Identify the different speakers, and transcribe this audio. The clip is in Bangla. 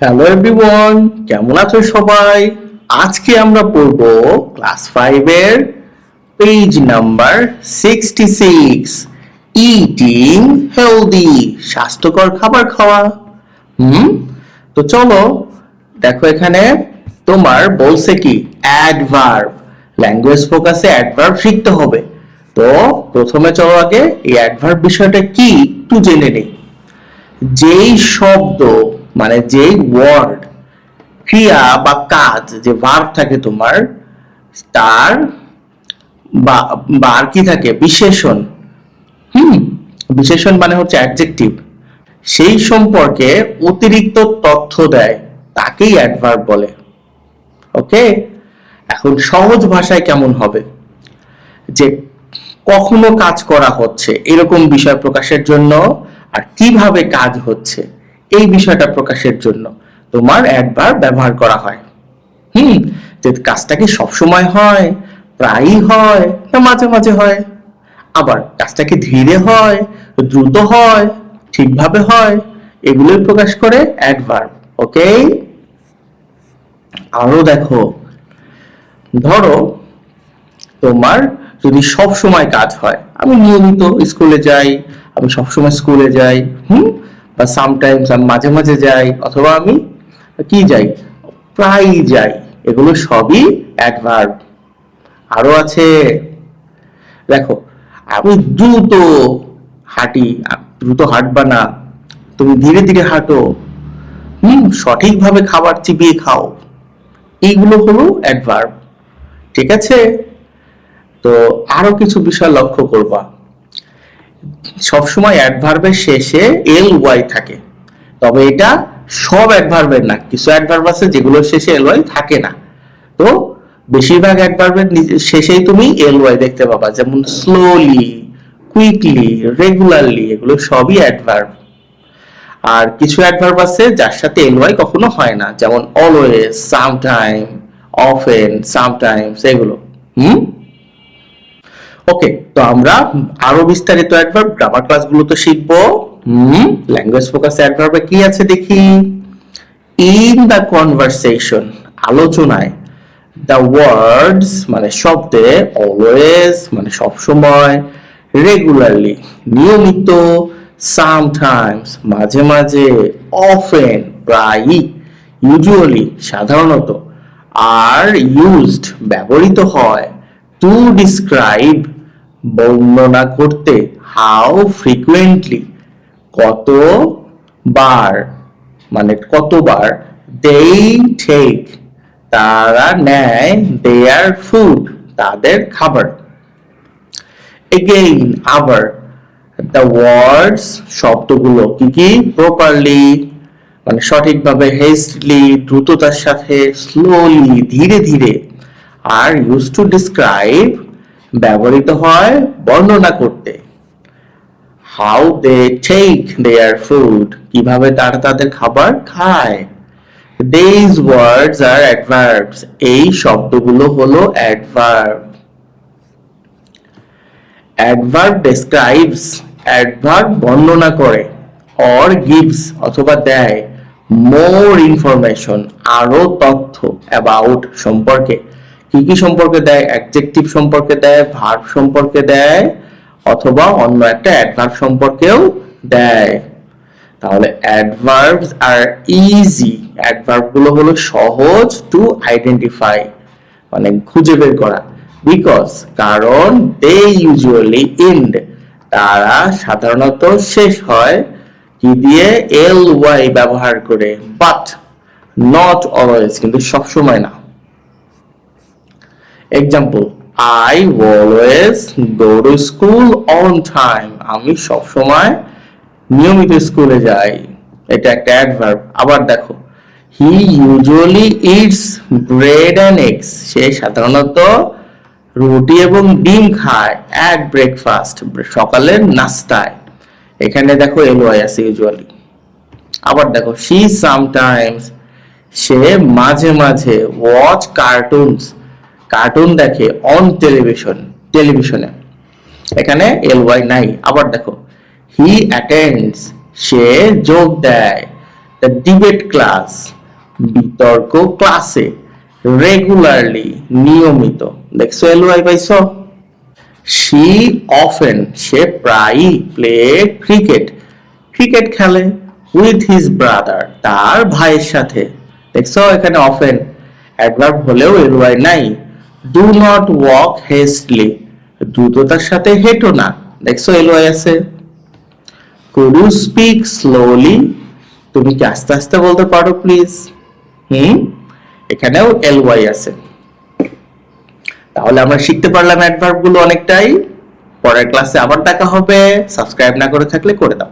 Speaker 1: হ্যালো এভরিওয়ান, কেমন আছো সবাই? আজকে আমরা পড়ব ক্লাস 5 এর পেজ নাম্বার 66, ইটিং হেলদি, স্বাস্থ্যকর খাবার খাওয়া। তো চলো, দেখো এখানে তোমার বলছে কি অ্যাডভার্ব। ল্যাঙ্গুয়েজ ফোকাসে অ্যাডভার্ব শিখতে হবে। তো প্রথমে চলো আগে এই অ্যাডভার্ব বিষয়টা কি একটু জেনে নেই। যেই শব্দ মানে যেই ওয়ার্ড, ক্রিয়া বা কাজ, যে ভার্ব থাকে তোমার, তার বা আর কি থাকে বিশেষণ। হুম বিশেষণ মানে হচ্ছে অ্যাডজেক্টিভ। সেই সম্পর্কে অতিরিক্ত তথ্য দেয়, তাকেই অ্যাডভার্ব বলে। ওকে, এখন সহজ ভাষায় কেমন হবে, যে কখনো কাজ করা হচ্ছে এরকম বিষয় প্রকাশের জন্য, আর কিভাবে কাজ হচ্ছে এই বিষয়টা প্রকাশের জন্য তোমার অ্যাডভার্ব ব্যবহার করা হয়। যে কাজটা কি সবসময় হয়, প্রায়ই হয়, না মাঝে মাঝে হয়, আবার কাজটা কি ধীরে হয়, দ্রুত হয়, ঠিকভাবে হয়, এগুলোই প্রকাশ করে অ্যাডভার্ব। ওকে, আরো দেখো, ধরো তোমার যদি সব সময় কাজ হয়, আমি নিয়মিত স্কুলে যাই, আমি সব সময় স্কুলে যাই, বা সামটাইমস আমি মাঝে মাঝে যাই, অথবা আমি কি যাই, প্রায়ই যাই, এগুলো সবই অ্যাডভার্ব। আরো আছে, দেখো আমি দ্রুত হাঁটি, দ্রুত হাঁটবা না, তুমি ধীরে ধীরে হাঁটো, সঠিকভাবে খাবার চিবিয়ে খাও, এইগুলো হলো অ্যাডভার্ব। ঠিক আছে, তো আরো কিছু বিষয় লক্ষ্য করবা। সবসময় অ্যাডভার্বের শেষে এল ওয়াই থাকে, তবে এটা সব অ্যাডভার্বের না, কিছু অ্যাডভার্ব আছে যেগুলোর শেষে এল ওয়াই থাকে না। তো বেশিরভাগ অ্যাডভার্বের শেষেই তুমি এল ওয়াই দেখতে পাবা, যেমন স্লোলি, কুইকলি, রেগুলারলি, এগুলো সবই অ্যাডভার্ব। আর কিছু অ্যাডভার্ব আছে যার সাথে এল ওয়াই কখনো হয় না, যেমন অলওয়েজ, সামটাইম, অফেন, সামটাইমস, এগুলো। হুম ওকে, তো আমরা আরো বিস্তারিত অ্যাডভার্ব গ্রামার ক্লাসগুলোতে শিখবো। ল্যাঙ্গুয়েজ ফোকাস অ্যাডভার্বে কি আছে দেখি। ইন দ্য কনভারসেশন, আলোচনায়, দ্য ওয়ার্ডস মানে শব্দে, অলওয়েজ মানে সব সময়, রেগুলারলি নিয়মিত, সামটাইমস মাঝে মাঝে, অফেন প্রায়ই, ইউজুয়ালি সাধারণত, আর ইউজড ব্যবহৃত হয়, টু ডিসক্রাইব বর্ণনা করতে, হাউ ফ্রিকুয়েন্টলি কতবার মানে কতবার, দেই টেক তারা নেয়, দেয়ার ফুড তাদের খাবার। এগেইন আবার, দ্য ওয়ার্ডস শব্দগুলো কি কি, প্রপারলি মানে সঠিকভাবে, হেস্টলি দ্রুততার সাথে, স্লোলি ধীরে ধীরে, আর ইউজ টু ডিসক্রাইব ব্যবহৃত হয় বর্ণনা করতে, how they take their food কিভাবে তারা তাদের খাবার খায়। These words are adverbs, এই শব্দগুলো হলো অ্যাডভার্ব। অ্যাডভার্ব ডেসক্রাইবস, অ্যাডভার্ব বর্ণনা করে, অর গিভস অথবা দেয়, মোর ইনফরমেশন আরো তথ্য, অ্যাবাউট সম্পর্কে, কি কি সম্পর্কে দেয়, অ্যাডজেক্টিভ সম্পর্কে দেয়, ভার্ব সম্পর্কে দেয়, অথবা অন্য একটা অ্যাডভার্ব সম্পর্কেও দেয়। তাহলে অ্যাডভার্বস আর ইজি, অ্যাডভার্ব গুলো হলো সহজ টু আইডেন্টিফাই মানে খুঁজে বের করা, বিকজ কারণ, দে ইউজুয়ালি এন্ড তারা সাধারণত শেষ হয় কি দিয়ে, এল ওয়াই ব্যবহার করে, বাট নট অলওয়েজ কিন্তু সব সময় না। Example, I always go to school on time, আমি সব সময় নিয়মিত স্কুলে যাই, এটা একটা অ্যাডভার্ব। আবার দেখো, he usually eats bread and eggs, সে সাধারণত রুটি এবং ডিম খায়, অ্যাট ব্রেকফাস্ট সকালের নাস্তায়, এখানে দেখো এলওয়াই আছে ইউজুয়ালি। আবার দেখো, শি সামটাইমস সে মাঝে মাঝে, ওয়াচ কার্টুনস কার্টুন দেখে, অন টেলিভিশনে, এখানে এলওয়াই নাই। আবার দেখো, হি অ্যাটেন্ডস সে যোগ দেয়, দ্য ডিবেট ক্লাস বিতর্ক ক্লাসে, রেগুলারলি নিয়মিত, দেখছো এলওয়াই পাইছো? শি অফেন সে প্রায়ই প্লে ক্রিকেট ক্রিকেট খেলে উইথ হিজ ব্রাদার তার ভাইয়ের সাথে, দেখছো এখানে অফেন অ্যাডভার্ব হলেও এলওয়াই নাই। ডু নট ওয়াক হেস্টলি দ্রুততার সাথে হেঁটো না, দেখছো এলওয়াই আছে। কুড ইউ স্পিক স্লোলি তুমি কি আস্তে আস্তে বলতে পারো প্লিজ? এখানেও এলওয়াই আছে। তাহলে আমরা শিখতে পারলাম অ্যাডভার্ব গুলো অনেকটাই। পরের ক্লাসে আবার দেখা হবে। সাবস্ক্রাইব না করে থাকলে করে দাও।